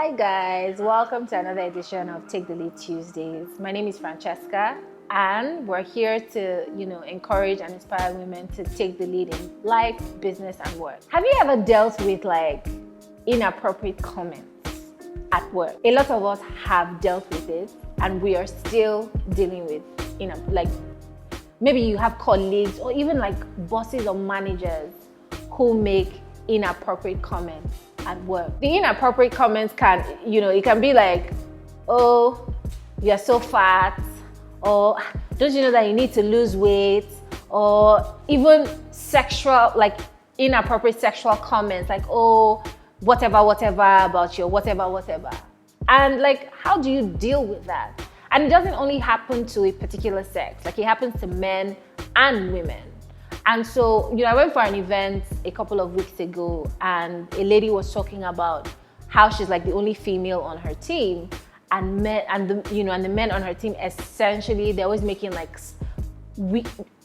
Hi guys, welcome to another edition of Take the Lead Tuesdays. My name is Francesca and we're here to, encourage and inspire women to take the lead in life, business and work. Have you ever dealt with inappropriate comments at work? A lot of us have dealt with it and we are still dealing with, maybe you have colleagues or even bosses or managers who make inappropriate comments at work. The inappropriate comments it can be like, oh, you're so fat, or don't you know that you need to lose weight, or even sexual, inappropriate sexual comments like, oh, whatever about your whatever. And how do you deal with that? And it doesn't only happen to a particular sex, it happens to men and women. And so, I went for an event a couple of weeks ago and a lady was talking about how she's the only female on her team, and the men on her team, essentially, they're always making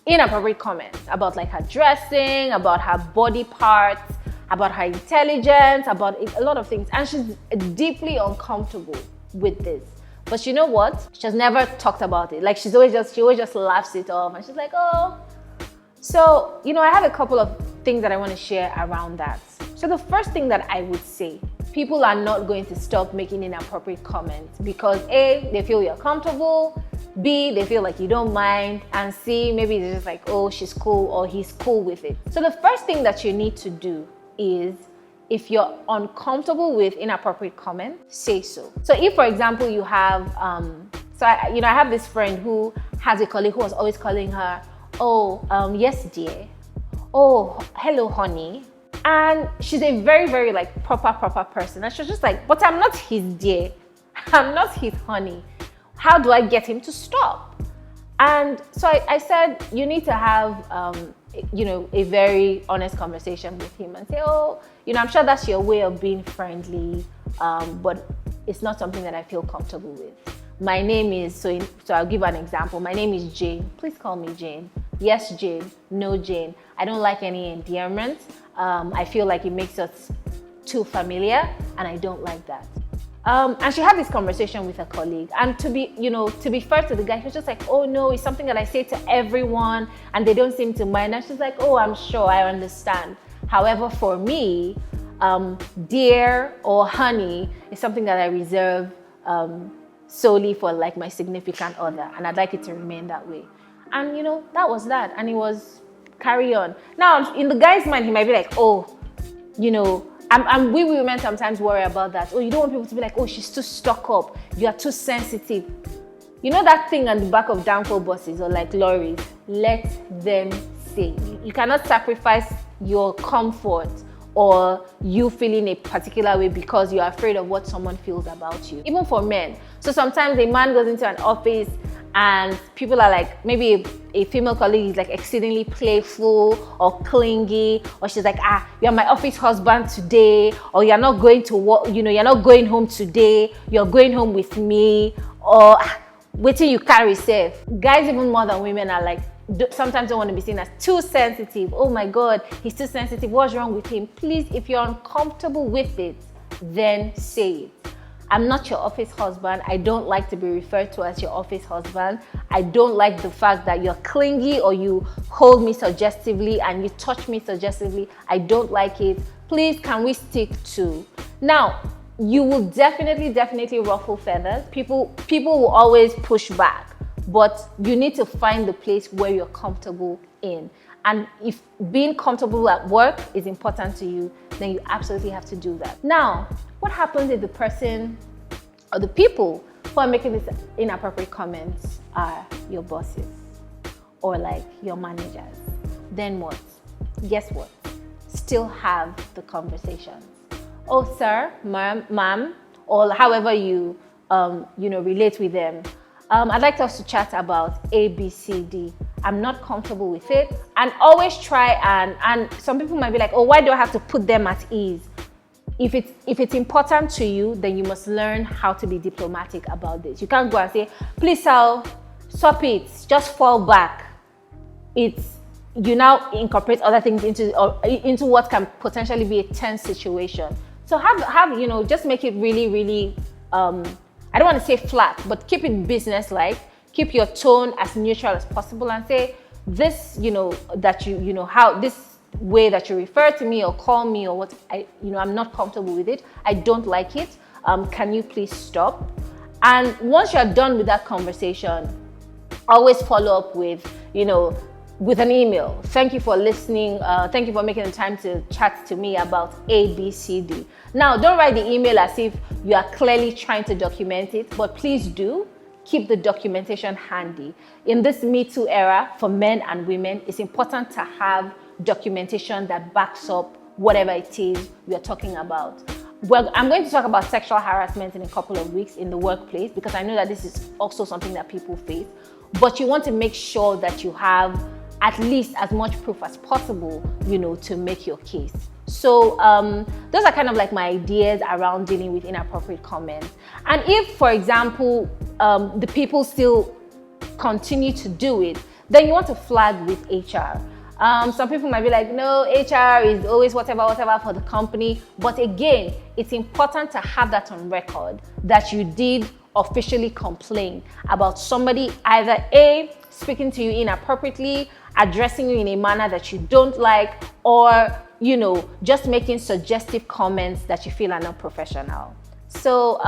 inappropriate comments about her dressing, about her body parts, about her intelligence, about a lot of things. And she's deeply uncomfortable with this. But you know what? She's never talked about it. She always just laughs it off and she's like, oh. So, I have a couple of things that I want to share around that. So the first thing that I would say, people are not going to stop making inappropriate comments because A, they feel you're comfortable, B, they feel like you don't mind, and C, maybe they're just oh, she's cool or he's cool with it. So the first thing that you need to do is, if you're uncomfortable with inappropriate comments, say so. So if, for example, you have, I have this friend who has a colleague who was always calling her, oh, yes, dear. Oh, hello, honey. And she's a very, very proper person. And she's just but I'm not his dear. I'm not his honey. How do I get him to stop? And so I said, you need to have, a very honest conversation with him and say, oh, I'm sure that's your way of being friendly, but it's not something that I feel comfortable with. My name is, so I'll give an example. My name is Jane. Please call me Jane. Yes, Jane. No, Jane. I don't like any endearment. I feel like it makes us too familiar, and I don't like that. And she had this conversation with a colleague, and to be fair to the guy, he was just oh no, it's something that I say to everyone, and they don't seem to mind. And she's oh, I'm sure, I understand. However, for me, dear or honey is something that I reserve solely for my significant other, and I'd like it to remain that way. And that was that, and it was carry on. Now in the guy's mind, he might be oh, we women sometimes worry about that. Oh, you don't want people to be oh, she's too stuck up, you are too sensitive. That thing on the back of downfall buses or lorries, let them say. You cannot sacrifice your comfort or you feeling a particular way because you're afraid of what someone feels about you. Even for men. So sometimes a man goes into an office and people are maybe a female colleague is exceedingly playful or clingy, or she's you're my office husband today, or you're not going to work, you're not going home today, you're going home with me, or wait till you carry safe. Guys, even more than women, are sometimes don't want to be seen as too sensitive. Oh my God, he's too sensitive. What's wrong with him? Please, if you're uncomfortable with it, then say it. I'm not your office husband. I don't like to be referred to as your office husband. I don't like the fact that you're clingy or you hold me suggestively and you touch me suggestively. I don't like it. Please, can we stick to? Now, you will definitely ruffle feathers. People will always push back, but you need to find the place where you're comfortable in. And if being comfortable at work is important to you, then you absolutely have to do that. Now, what happens if the person or the people who are making these inappropriate comments are your bosses or your managers? Then what? Guess what? Still have the conversations. Oh, sir, ma'am, or however you relate with them. I'd like us to chat about A, B, C, D. I'm not comfortable with it. And always try and some people might be oh, why do I have to put them at ease? If it's important to you, then you must learn how to be diplomatic about this. You can't go and say, please, Sal, stop it, just fall back. You now incorporate other things into what can potentially be a tense situation. So have, you know, just make it really, really, I don't want to say flat, but keep it business-like. Keep your tone as neutral as possible and say this, you know, that you know, how this way that you refer to me or call me or what, I'm not comfortable with it. I don't like it. Can you please stop? And once you're done with that conversation, always follow up with, you know, with an email. Thank you for listening. Thank you for making the time to chat to me about A, B, C, D. Now, don't write the email as if you are clearly trying to document it, but please do keep the documentation handy. In this Me Too era, for men and women, it's important to have documentation that backs up whatever it is we are talking about. Well, I'm going to talk about sexual harassment in a couple of weeks in the workplace, because I know that this is also something that people face. But you want to make sure that you have at least as much proof as possible, you know, to make your case. So those are kind of like my ideas around dealing with inappropriate comments. And if, for example, the people still continue to do it, then you want to flag with HR. Some people might be like, no, HR is always whatever for the company. But again, it's important to have that on record that you did officially complain about somebody either A, speaking to you inappropriately, addressing you in a manner that you don't like, or, you know, just making suggestive comments that you feel are not professional. So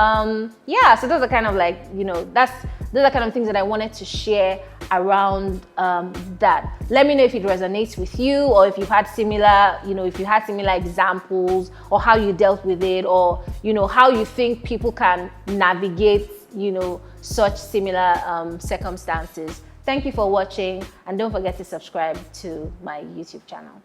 yeah, so those are kind of like, you know, those are kind of things that I wanted to share around that. Let me know if it resonates with you, or if you've had similar, you know, if you had similar examples, or how you dealt with it, or, you know, how you think people can navigate, you know, such similar circumstances. Thank you for watching, and don't forget to subscribe to my YouTube channel.